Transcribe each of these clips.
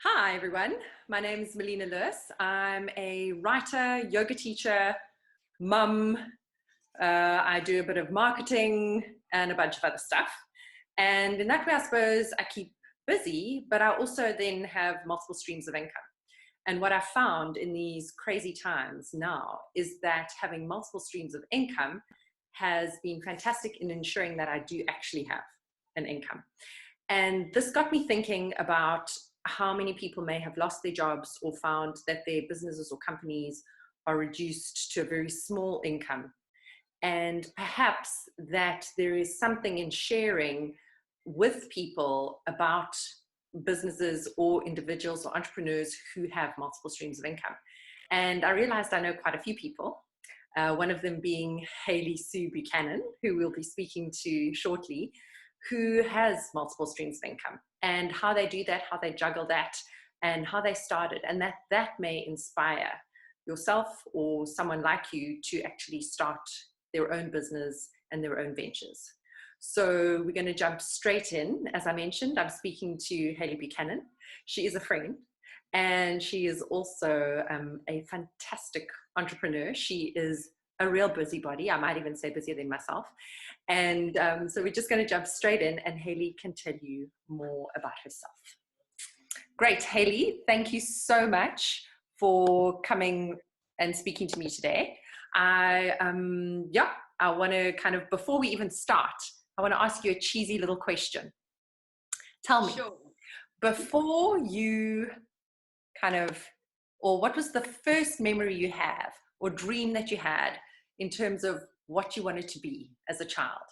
Hi, everyone. My name is Melina Lewis. I'm a writer, yoga teacher, mum. I do a bit of marketing and a bunch of other stuff. And in that way, I suppose I keep busy, but I also then have multiple streams of income. And what I found in these crazy times now is that having multiple streams of income has been fantastic in ensuring that I do actually have an income. And this got me thinking about how many people may have lost their jobs or found that their businesses or companies are reduced to a very small income. And perhaps that there is something in sharing with people about businesses or individuals or entrepreneurs who have multiple streams of income. And I realized I know quite a few people, one of them being Hayley Sue Buchanan, who we'll be speaking to shortly, who has multiple streams of income, and how they do that, how they juggle that, and how they started. And that may inspire yourself or someone like you to actually start their own business and their own ventures. So we're going to jump straight in. As I mentioned, I'm speaking to Hayley Buchanan. She is a friend, and she is also a fantastic entrepreneur. She is a real busybody. I might even say busier than myself. And so we're just going to jump straight in, and Hayley can tell you more about herself. Great, Hayley. Thank you so much for coming and speaking to me today. I want to kind of, before we even start, I want to ask you a cheesy little question. Tell me, Sure. before you or what was the first memory you have or dream that you had in terms of what you wanted to be as a child?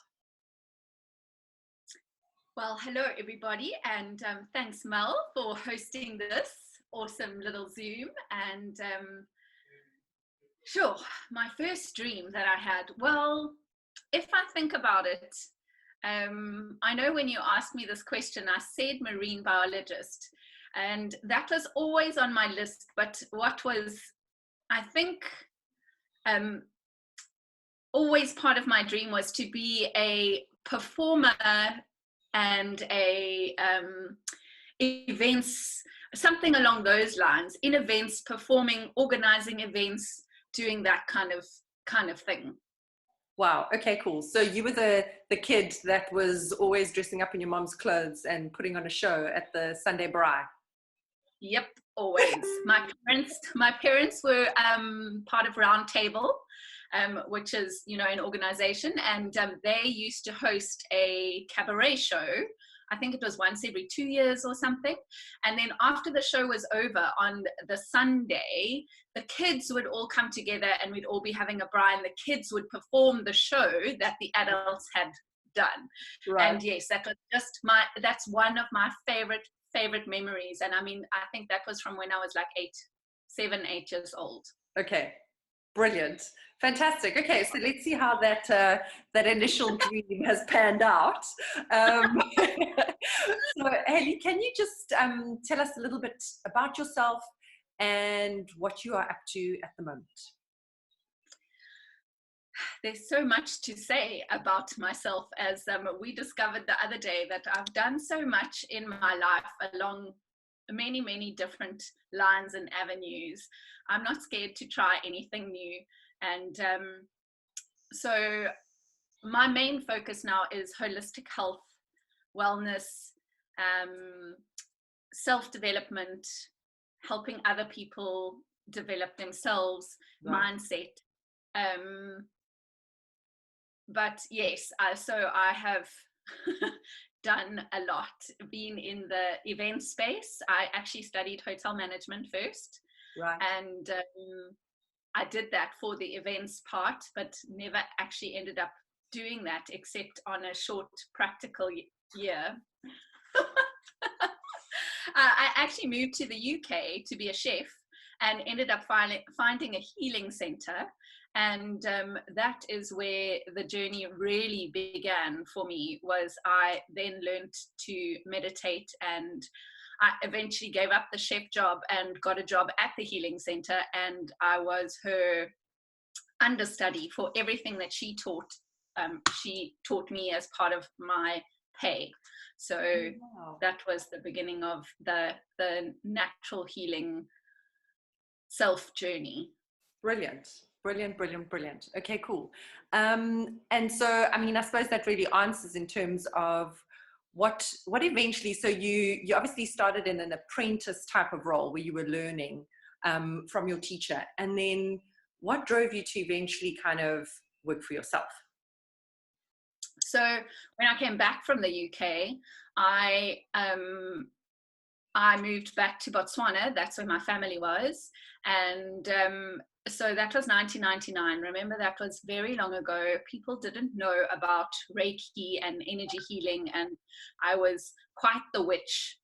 Well, hello everybody, and thanks Mel for hosting this awesome little Zoom. And sure, my first dream that I had, well, if I think about it, I know when you asked me this question, I said marine biologist, and that was always on my list. But what was, I think, always part of my dream was to be a performer and a events, something along those lines, in events, performing, organizing events, doing that kind of thing. Wow. Okay, cool. So you were the kid that was always dressing up in your mom's clothes and putting on a show at the Sunday Braai. Yep, always. My parents were part of Round Table, which is, an organization, and they used to host a cabaret show. I think it was once every 2 years or something. And then after the show was over on the Sunday, the kids would all come together and we'd all be having a braai, and the kids would perform the show that the adults had done. Right. And yes, that's one of my favorite memories. And I mean, I think that was from when I was like 7, 8 years old. Okay, brilliant, fantastic. Okay, so let's see how that initial dream has panned out. So Hayley, can you just tell us a little bit about yourself and what you are up to at the moment? There's so much to say about myself, as we discovered the other day, that I've done so much in my life along many different lines and avenues. I'm not scared to try anything new. And so my main focus now is holistic health, wellness, self-development, helping other people develop themselves, right. Mindset. But yes, so I have done a lot, been in the event space. I actually studied hotel management first. Right. And I did that for the events part, but never actually ended up doing that except on a short practical year. I actually moved to the UK to be a chef and ended up finding a healing center. And that is where the journey really began for me. Was I then learned to meditate, and I eventually gave up the chef job and got a job at the healing center, and I was her understudy for everything that she taught. She taught me as part of my pay. So Wow. that was the beginning of the natural healing self journey. Brilliant. Brilliant, brilliant, brilliant. Okay, cool. And so, I mean, I suppose that really answers in terms of what eventually, so you obviously started in an apprentice type of role where you were learning from your teacher. And then what drove you to eventually kind of work for yourself? So when I came back from the UK, I moved back to Botswana. That's where my family was. And so that was 1999. Remember, that was very long ago. People didn't know about Reiki and energy healing, and I was quite the witch.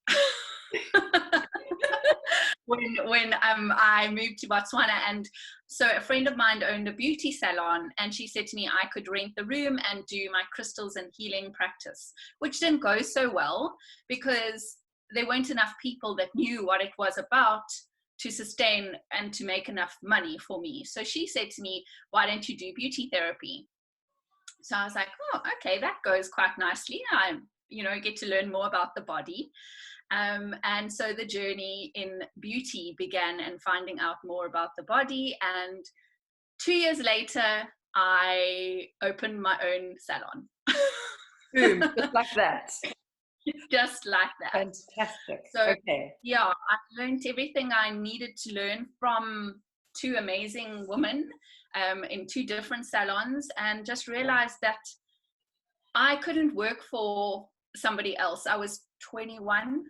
when I moved to Botswana, and so a friend of mine owned a beauty salon, and she said to me I could rent the room and do my crystals and healing practice, which didn't go so well because there weren't enough people that knew what it was about to sustain and to make enough money for me. So she said to me, why don't you do beauty therapy? So I was like, oh, okay, that goes quite nicely. I, get to learn more about the body. And so the journey in beauty began, and finding out more about the body. And 2 years later, I opened my own salon. Boom, just like that. Just like that. Fantastic. So, okay. yeah, I learned everything I needed to learn from two amazing women in two different salons, and just realized that I couldn't work for somebody else. I was 21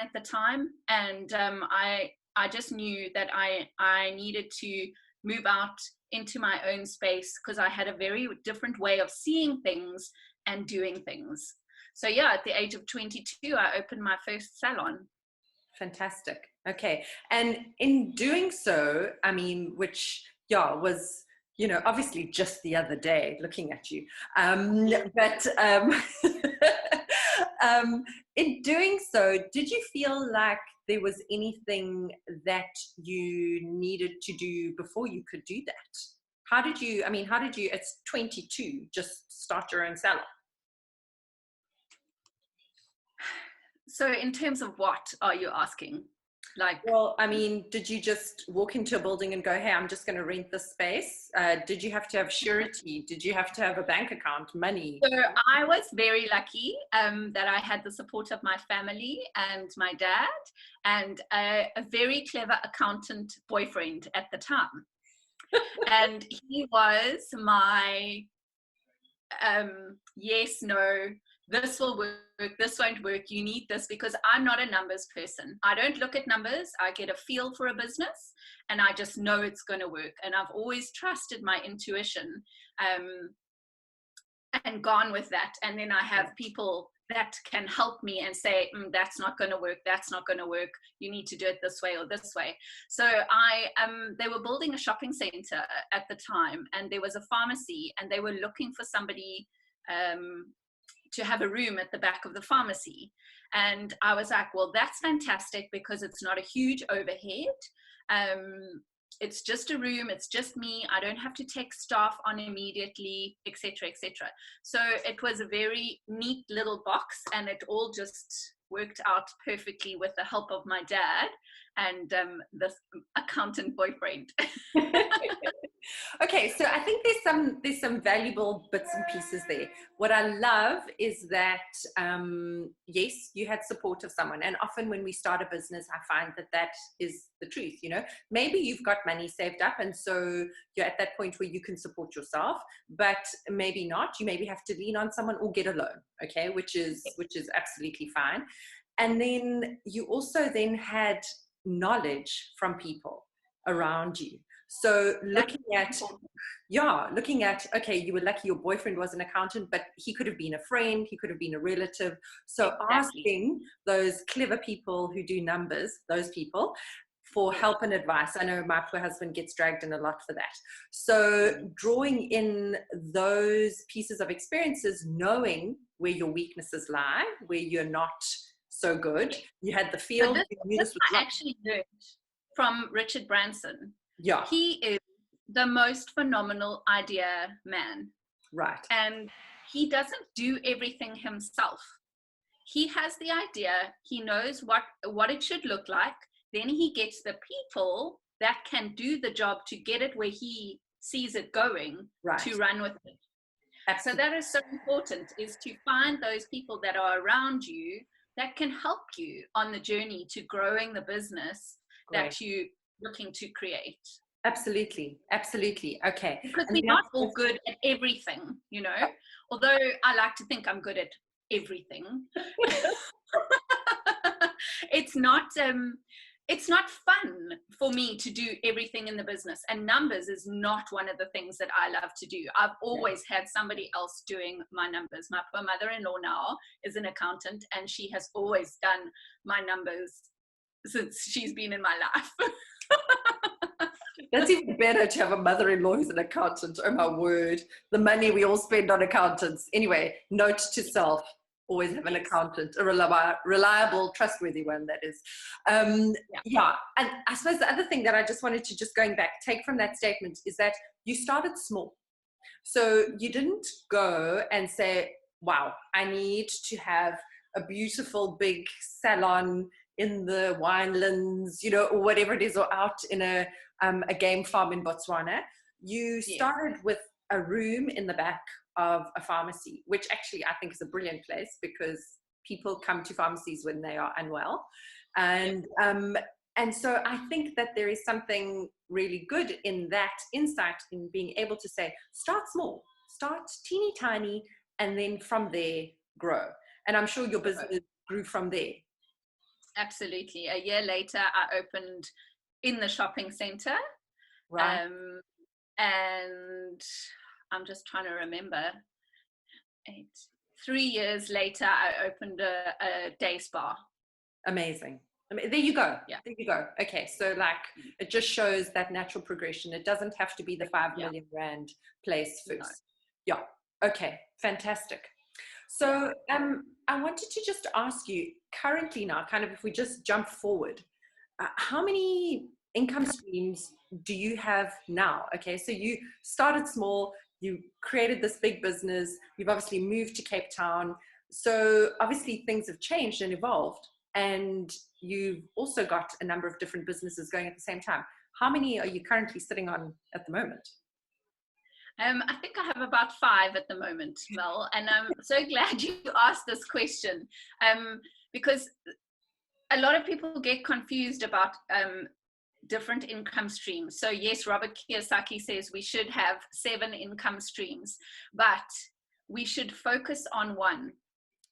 at the time, and I just knew that I needed to move out into my own space because I had a very different way of seeing things and doing things. So yeah, at the age of 22, I opened my first salon. Fantastic. Okay. And in doing so, I mean, which, was, obviously just the other day looking at you. But in doing so, did you feel like there was anything that you needed to do before you could do that? How did you, it's 22, just start your own salon? So in terms of what are you asking? Well, I mean, did you just walk into a building and go, hey, I'm just going to rent this space? Did you have to have surety? Did you have to have a bank account, money? So I was very lucky that I had the support of my family and my dad, and a very clever accountant boyfriend at the time. And he was my yes, no, this will work, this won't work, you need this, because I'm not a numbers person. I don't look at numbers. I get a feel for a business and I just know it's going to work. And I've always trusted my intuition and gone with that. And then I have people that can help me and say, that's not going to work, that's not going to work, you need to do it this way or this way. So they were building a shopping center at the time, and there was a pharmacy, and they were looking for somebody to have a room at the back of the pharmacy. And I was like, well, that's fantastic, because it's not a huge overhead. It's just a room, it's just me, I don't have to take staff on immediately, etc., etc. So it was a very neat little box, and it all just worked out perfectly with the help of my dad and this accountant boyfriend. Okay, so I think there's some valuable bits and pieces there. What I love is that yes, you had support of someone, and often when we start a business, I find that is the truth. Maybe you've got money saved up, and so you're at that point where you can support yourself, but maybe not. You maybe have to lean on someone or get a loan. Okay, which is absolutely fine. And then you also then had knowledge from people around you. So looking at, okay, you were lucky your boyfriend was an accountant, but he could have been a friend, he could have been a relative. So asking those clever people who do numbers, those people, for help and advice. I know my poor husband gets dragged in a lot for that. So drawing in those pieces of experiences, knowing where your weaknesses lie, where you're not so good. You had the feel. This I actually learned from Richard Branson. Yeah. He is the most phenomenal idea man. Right. And he doesn't do everything himself. He has the idea, he knows what it should look like, then he gets the people that can do the job to get it where he sees it going, Right. to run with it. Absolutely. So that is so important, is to find those people that are around you that can help you on the journey to growing the business that you're looking to create. Absolutely. Absolutely. Okay. Because we're not all good at everything, you know, although I like to think I'm good at everything. It's not fun for me to do everything in the business, and numbers is not one of the things that I love to do. I've always had somebody else doing my numbers. My poor mother-in-law now is an accountant, and she has always done my numbers since she's been in my life. That's even better to have a mother-in-law who's an accountant. Oh my word, the money we all spend on accountants. Anyway, note to self, always have an accountant, a reliable, trustworthy one, that is. Yeah, and I suppose the other thing that I just wanted to, just going back, take from that statement is that you started small. So you didn't go and say, wow, I need to have a beautiful big salon in the winelands, you know, or whatever it is, or out in a game farm in Botswana. You started with a room in the back of a pharmacy, which actually I think is a brilliant place, because people come to pharmacies when they are unwell. And so I think that there is something really good in that insight, in being able to say, start small, start teeny tiny, and then from there grow. And I'm sure your business grew from there. Absolutely. A year later, I opened in the shopping center. Right. And I'm just trying to remember. 3 years later, I opened a day spa. Amazing. I mean, there you go. Yeah. There you go. Okay. So like, it just shows that natural progression. It doesn't have to be the 5 million rand place first. No. Yeah. Okay. Fantastic. So I wanted to just ask you, currently now, kind of if we just jump forward, how many income streams do you have now? Okay, so you started small, you created this big business, you've obviously moved to Cape Town. So obviously things have changed and evolved, and you've also got a number of different businesses going at the same time. How many are you currently sitting on at the moment? I think I have about 5 at the moment, Mel, and I'm so glad you asked this question, because a lot of people get confused about different income streams. So yes, Robert Kiyosaki says we should have 7 income streams, but we should focus on one.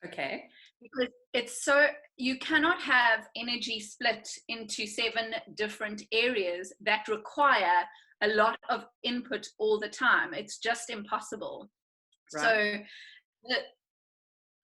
Okay. Because it's so, you cannot have energy split into 7 different areas that require a lot of input all the time. It's just impossible. Right. So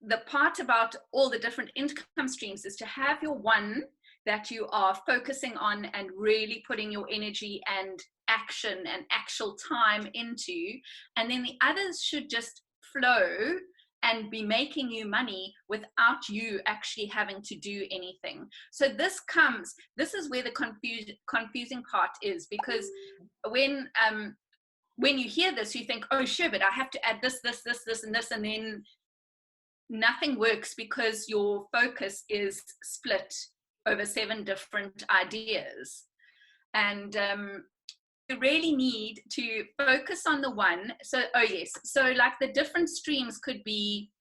the part about all the different income streams is to have your one that you are focusing on and really putting your energy and action and actual time into, and then the others should just flow and be making you money without you actually having to do anything. So this is where the confusing part is, because when you hear this, you think, oh sure, but I have to add this, and this, and then nothing works, because your focus is split over 7 different ideas. And you really need to focus on the one. So like the different streams could be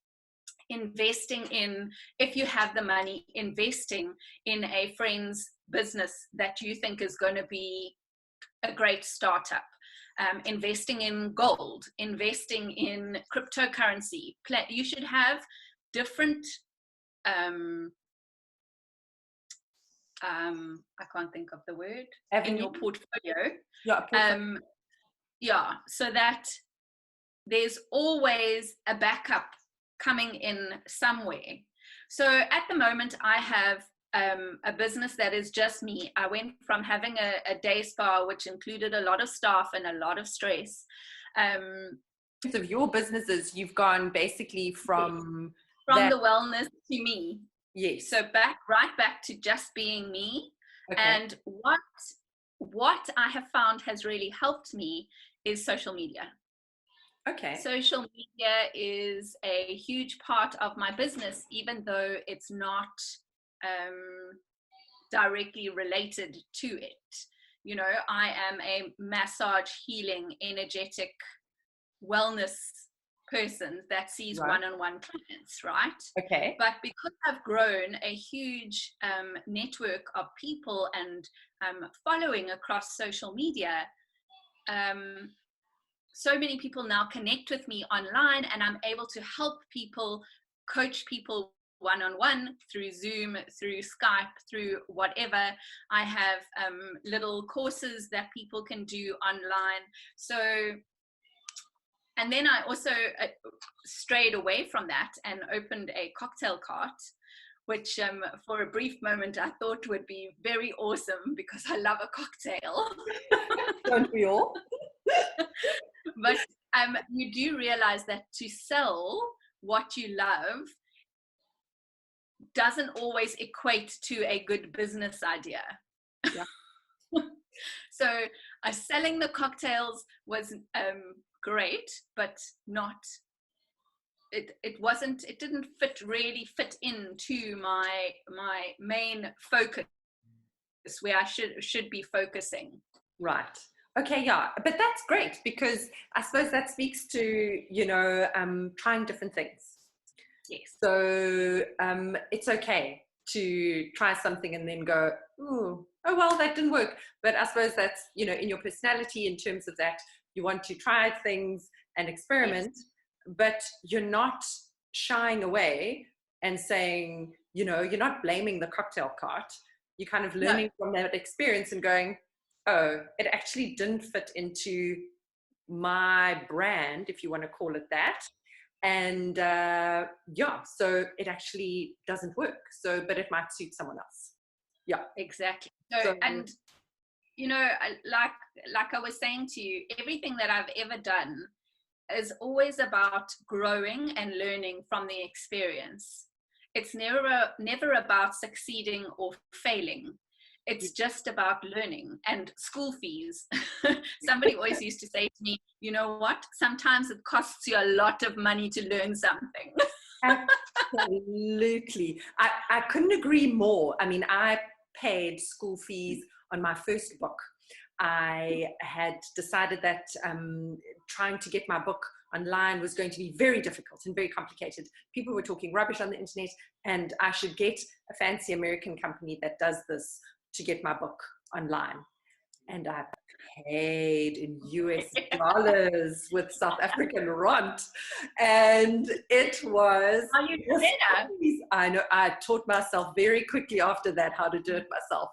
investing in, if you have the money, investing in a friend's business that you think is going to be a great startup, investing in gold, investing in cryptocurrency. You should have different I can't think of the word, in your portfolio. So that there's always a backup coming in somewhere. So at the moment I have a business that is just me. I went from having a day spa, which included a lot of staff and a lot of stress. So your businesses, you've gone basically from the wellness to me. Yes. So right back to just being me. Okay. And what I have found has really helped me is social media. Okay. Social media is a huge part of my business, even though it's not directly related to it. You know, I am a massage, healing, energetic wellness person that sees Right. one-on-one clients, right? Okay. But because I've grown a huge network of people and following across social media, so many people now connect with me online, and I'm able to help people, coach people one-on-one through Zoom, through Skype, through whatever. I have little courses that people can do online. So, and then I also strayed away from that and opened a cocktail cart, which for a brief moment I thought would be very awesome because I love a cocktail. Don't we all? But you do realize that to sell what you love doesn't always equate to a good business idea. Yeah. So selling the cocktails was great, but not, it didn't really fit into my main focus where I should be focusing. Right. Okay, yeah. But that's great because I suppose that speaks to, trying different things. Yes. So it's okay to try something and then go, ooh, oh, well, that didn't work. But I suppose that's, in your personality in terms of that, you want to try things and experiment, yes, but you're not shying away and saying, you're not blaming the cocktail cart. You're kind of learning from that experience and going, oh, it actually didn't fit into my brand, if you want to call it that. And so it actually doesn't work. So, but it might suit someone else. Yeah, exactly. So and like I was saying to you, everything that I've ever done is always about growing and learning from the experience. It's never about succeeding or failing. It's just about learning. And school fees. Somebody always used to say to me, you know what? Sometimes it costs you a lot of money to learn something. Absolutely. I couldn't agree more. I mean, I paid school fees on my first book. I had decided that trying to get my book online was going to be very difficult and very complicated. People were talking rubbish on the internet, and I should get a fancy American company that does this to get my book online. And I paid in US dollars with South African rand. And it was... I know, I taught myself very quickly after that how to do it myself.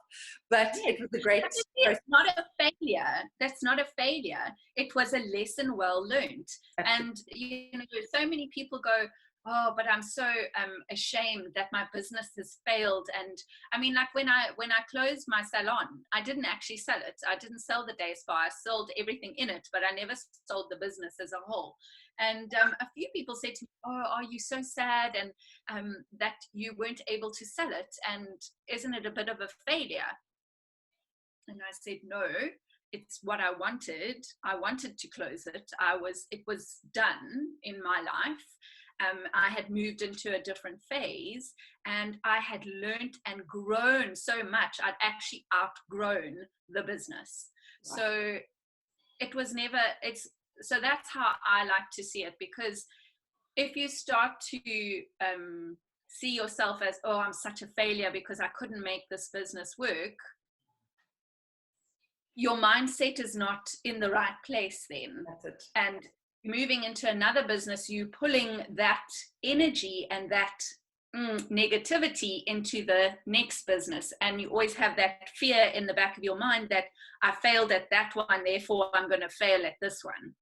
But it was a great... It's not a failure. That's not a failure. It was a lesson well learned. Absolutely. And, so many people go, oh, but I'm so ashamed that my business has failed. And I mean, like when I closed my salon, I didn't actually sell it. I didn't sell the day spa. I sold everything in it, but I never sold the business as a whole. And a few people said to me, oh, are you so sad and that you weren't able to sell it? And isn't it a bit of a failure? And I said, no, it's what I wanted. I wanted to close it. It was done in my life. I had moved into a different phase, and I had learned and grown so much. I'd actually outgrown the business. Wow. So it was never, so that's how I like to see it, because if you start to see yourself as, oh, I'm such a failure because I couldn't make this business work, your mindset is not in the right place then. That's it. And moving into another business, you pulling that energy and that negativity into the next business. And you always have that fear in the back of your mind that I failed at that one, therefore I'm going to fail at this one.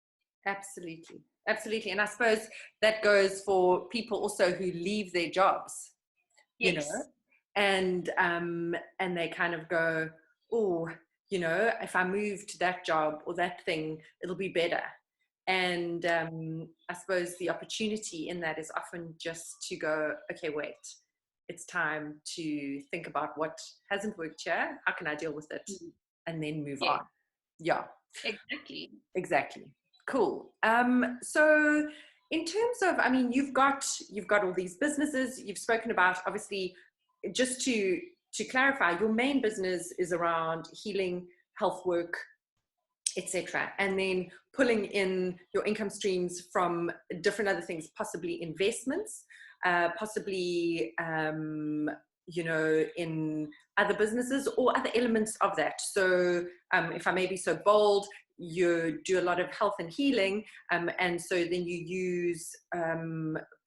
Absolutely. Absolutely. And I suppose that goes for people also who leave their jobs, yes. and they kind of go, oh, if I move to that job or that thing, it'll be better. And I suppose the opportunity in that is often just to go, okay, wait, it's time to think about what hasn't worked here. How can I deal with it? And then move on. Yeah. Exactly. Exactly. Cool. So in terms of, I mean, you've got all these businesses you've spoken about. Obviously, just to clarify, your main business is around healing, health work, etc., and then pulling in your income streams from different other things, possibly investments, possibly in other businesses or other elements of that. So if I may be so bold, you do a lot of health and healing, and so then you use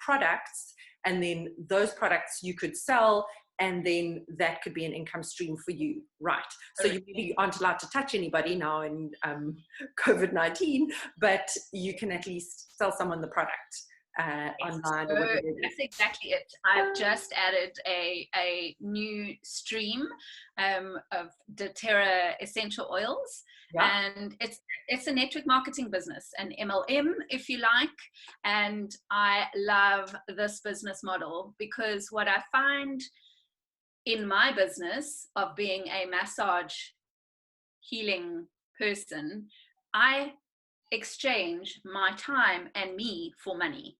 products, and then those products you could sell, and then that could be an income stream for you, right? So you really aren't allowed to touch anybody now in COVID-19, but you can at least sell someone the product online. So that's exactly it. I've just added a new stream of doTERRA essential oils. Yeah. And it's a network marketing business, an MLM, if you like. And I love this business model because what I find in my business of being a massage healing person, I exchange my time and me for money.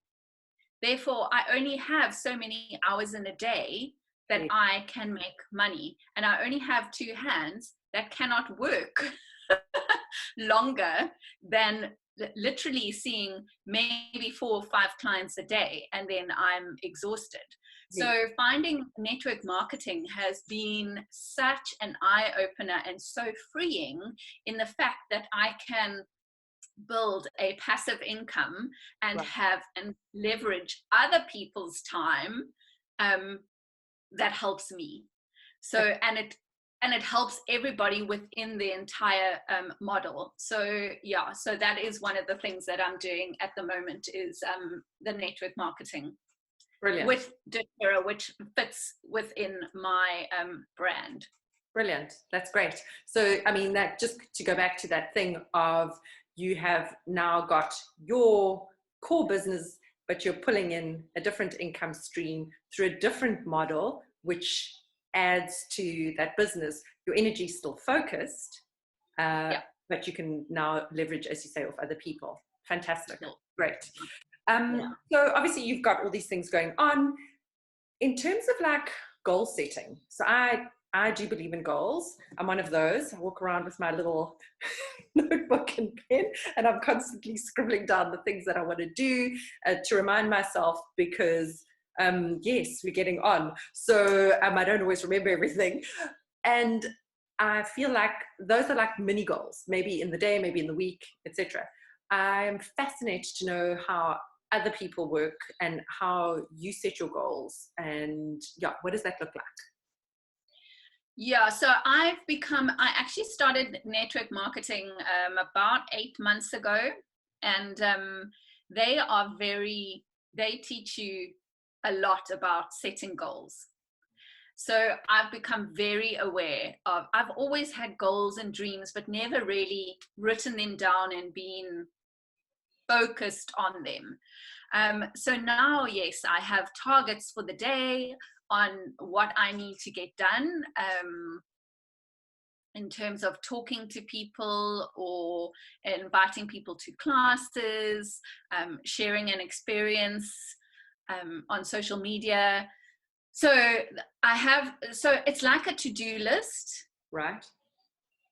Therefore, I only have so many hours in a day that I can make money. And I only have two hands that cannot work longer than literally seeing maybe 4 or 5 clients a day, and then I'm exhausted. So finding network marketing has been such an eye-opener and so freeing in the fact that I can build a passive income and have and leverage other people's time that helps me. So and it helps everybody within the entire model. So yeah, so that is one of the things that I'm doing at the moment is the network marketing. Brilliant. With doTERRA, which fits within my brand. Brilliant. That's great. So, I mean, that just to go back to that thing of you have now got your core business, but you're pulling in a different income stream through a different model, which adds to that business. Your energy is still focused, but you can now leverage, as you say, off other people. Fantastic. Great. So obviously you've got all these things going on. In terms of like goal setting, so I do believe in goals. I'm one of those. I walk around with my little notebook and pen, and I'm constantly scribbling down the things that I want to do to remind myself, because yes, we're getting on. So I don't always remember everything. And I feel like those are like mini goals, maybe in the day, maybe in the week, etc. I'm fascinated to know how other people work and how you set your goals, and what does that look like? Yeah, so I actually started network marketing about 8 months ago, and they teach you a lot about setting goals. So I've become very aware of, I've always had goals and dreams, but never really written them down and been focused on them. So now, yes, I have targets for the day on what I need to get done in terms of talking to people or inviting people to classes, sharing an experience on social media. So it's like a to-do list, right,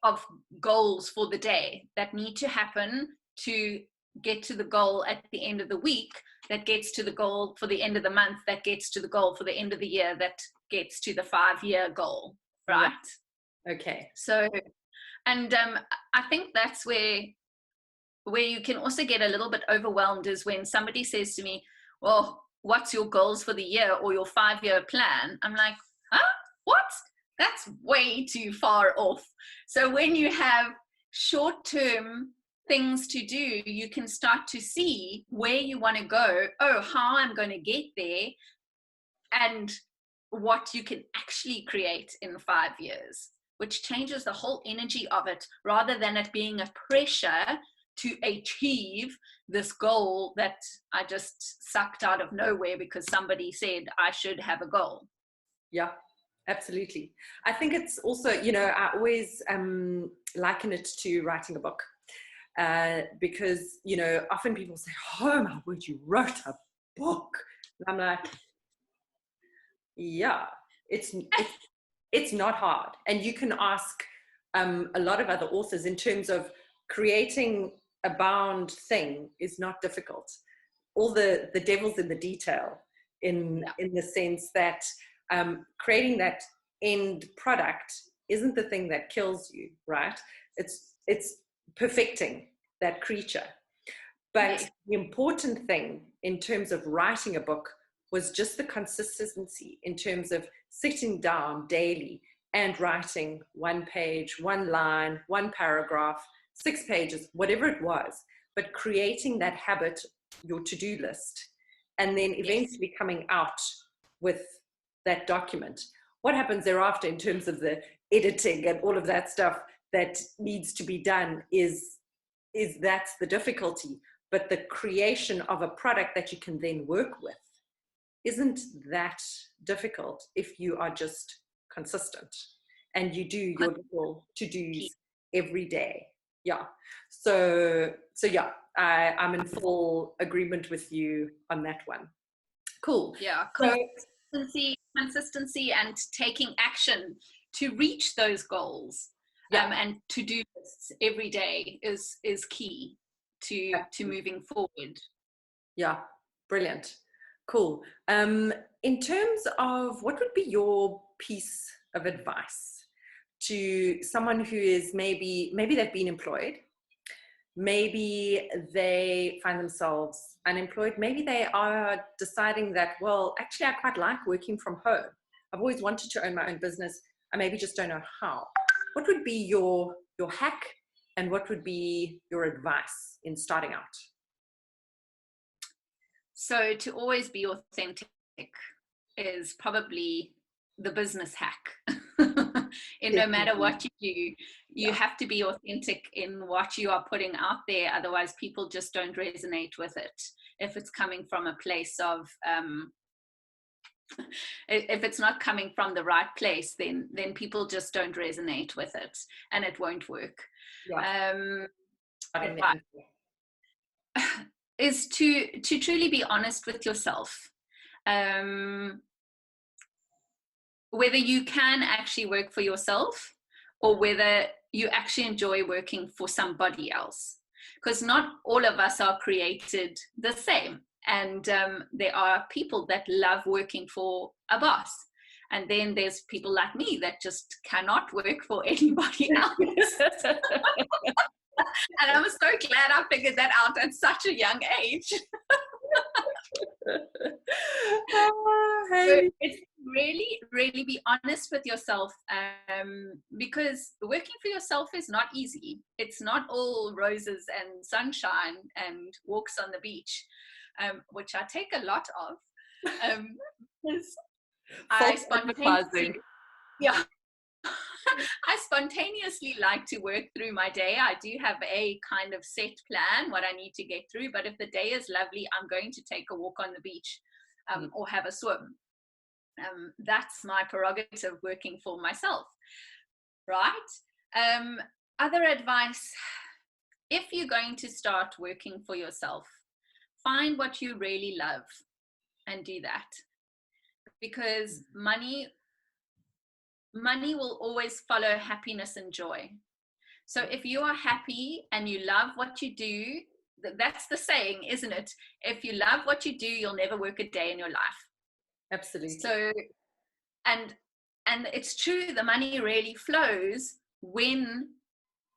of goals for the day that need to happen to get to the goal at the end of the week, that gets to the goal for the end of the month, that gets to the goal for the end of the year, that gets to the 5-year goal, right? Okay. So, and I think that's where you can also get a little bit overwhelmed, is when somebody says to me, well, what's your goals for the year or your 5-year plan? I'm like, huh? What? That's way too far off. So when you have short-term things to do, you can start to see where you want to go, how I'm going to get there, and what you can actually create in 5 years, which changes the whole energy of it, rather than it being a pressure to achieve this goal that I just sucked out of nowhere because somebody said I should have a goal. Yeah, absolutely. I think it's also, I always liken it to writing a book. because, you know, often people say, oh my word, you wrote a book. And I'm like, yeah, it's not hard. And you can ask a lot of other authors in terms of creating a bound thing is not difficult. All the devil's in the detail, in the sense that creating that end product isn't the thing that kills you, right? It's perfecting that creature. But the important thing in terms of writing a book was just the consistency in terms of sitting down daily and writing 1 page, 1 line, 1 paragraph, 6 pages, whatever it was, but creating that habit, your to-do list, and then eventually coming out with that document. What happens thereafter in terms of the editing and all of that stuff that needs to be done is that's the difficulty. But the creation of a product that you can then work with isn't that difficult if you are just consistent and you do your little to-dos every day. Yeah. So yeah, I'm in full agreement with you on that one. Cool. Yeah. So, Consistency and taking action to reach those goals. And to do this every day is key to moving forward. Yeah, brilliant. Cool. In terms of what would be your piece of advice to someone who is maybe they've been employed, maybe they find themselves unemployed, maybe they are deciding that, well, actually I quite like working from home. I've always wanted to own my own business. I maybe just don't know how. What would be your hack, and what would be your advice in starting out? So to always be authentic is probably the business hack. No matter what you do, you have to be authentic in what you are putting out there. Otherwise, people just don't resonate with it. If it's coming from a place of, if it's not coming from the right place, then people just don't resonate with it, and it won't work. Is to truly be honest with yourself. Whether you can actually work for yourself or whether you actually enjoy working for somebody else. Because not all of us are created the same. And there are people that love working for a boss. And then there's people like me that just cannot work for anybody else. And I'm so glad I figured that out at such a young age. So it's really be honest with yourself, because working for yourself is not easy. It's not all roses and sunshine and walks on the beach, which I take a lot of. I spontaneously like to work through my day. I do have a kind of set plan what I need to get through, but if the day is lovely, I'm going to take a walk on the beach or have a swim. That's my prerogative, working for myself, right? Other advice, if you're going to start working for yourself, find what you really love and do that, because money will always follow happiness and joy. So if you are happy and you love what you do, that's the saying, isn't it? If you love what you do, you'll never work a day in your life. Absolutely. So, and it's true, the money really flows when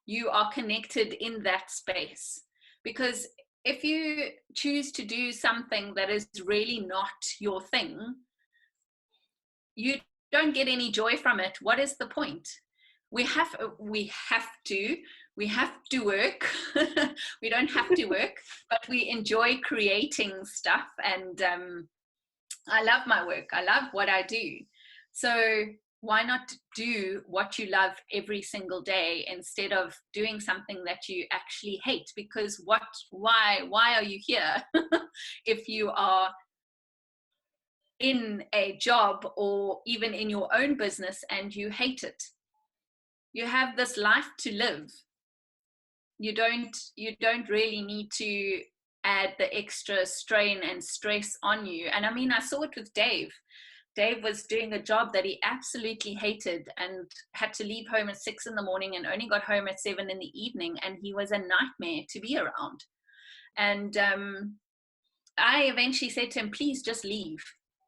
you are connected in that space. Because if you choose to do something that is really not your thing, you don't get any joy from it. What is the point? We have to work. We don't have to work, but we enjoy creating stuff. And I love my work. I love what I do. So why not do what you love every single day instead of doing something that you actually hate? Because why are you here if you are in a job or even in your own business and you hate it? You have this life to live. you don't really need to add the extra strain and stress on you. And I mean, I saw it with Dave. Dave was doing a job that he absolutely hated and had to leave home at 6 in the morning and only got home at 7 in the evening, and he was a nightmare to be around. And I eventually said to him, please just leave.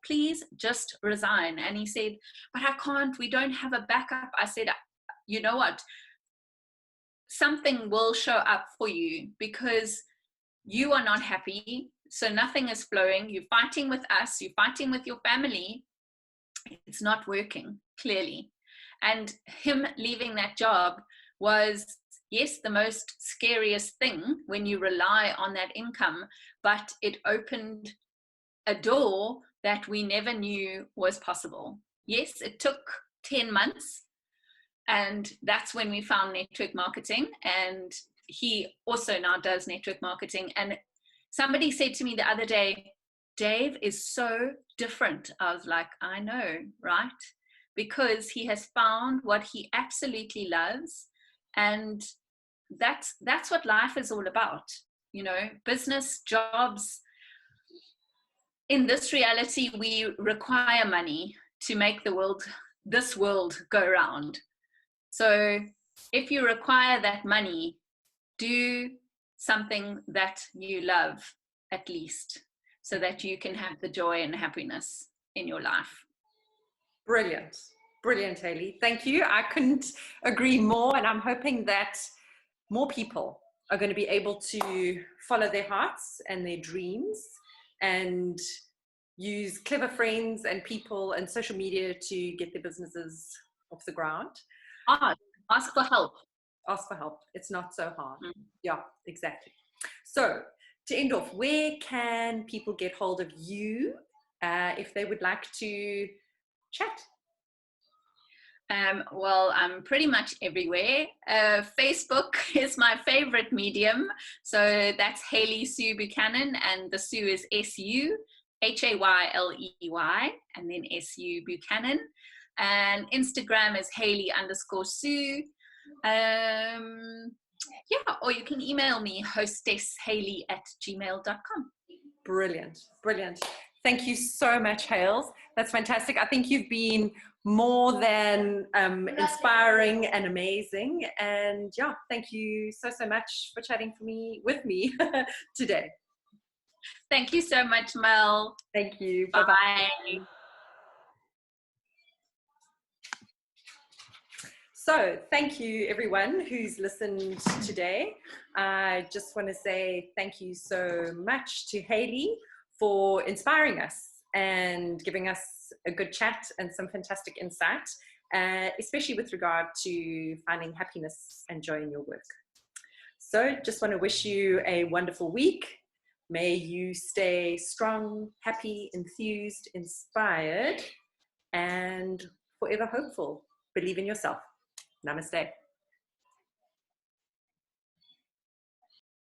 Please just resign. And he said, but I can't, we don't have a backup. I said, you know what? Something will show up for you, because you are not happy. So nothing is flowing. You're fighting with us. You're fighting with your family. It's not working, clearly. And him leaving that job was, yes, the most scariest thing when you rely on that income, but it opened a door that we never knew was possible. Yes, it took 10 months, and that's when we found network marketing, and he also now does network marketing. And somebody said to me the other day, Dave is so different. I was like, I know, right? Because he has found what he absolutely loves, and that's what life is all about, you know, business, jobs. In this reality, we require money to make this world go round. So if you require that money, do something that you love, at least, so that you can have the joy and happiness in your life. Brilliant. Brilliant, Hayley. Thank you. I couldn't agree more. And I'm hoping that more people are going to be able to follow their hearts and their dreams and use clever friends and people and social media to get their businesses off the ground. Ask for help. Ask for help. It's not so hard. Yeah, exactly. So to end off, where can people get hold of you if they would like to chat? Well, I'm pretty much everywhere. Facebook is my favorite medium. So that's Hayley Sue Buchanan, and the Sue is SU, HAYLEY, and then SU Buchanan. And Instagram is Hayley_Sue. Yeah, or you can email me, hostesshayley@gmail.com. Brilliant, brilliant. Thank you so much, Hales. That's fantastic. I think you've been more than inspiring and amazing. And yeah, thank you so much for chatting with me today. Thank you so much, Mel. Thank you. Bye. Bye-bye. So thank you everyone who's listened today. I just want to say thank you so much to Hayley for inspiring us and giving us a good chat and some fantastic insight, especially with regard to finding happiness and joy in your work. So just want to wish you a wonderful week. May you stay strong, happy, enthused, inspired, and forever hopeful. Believe in yourself. Namaste.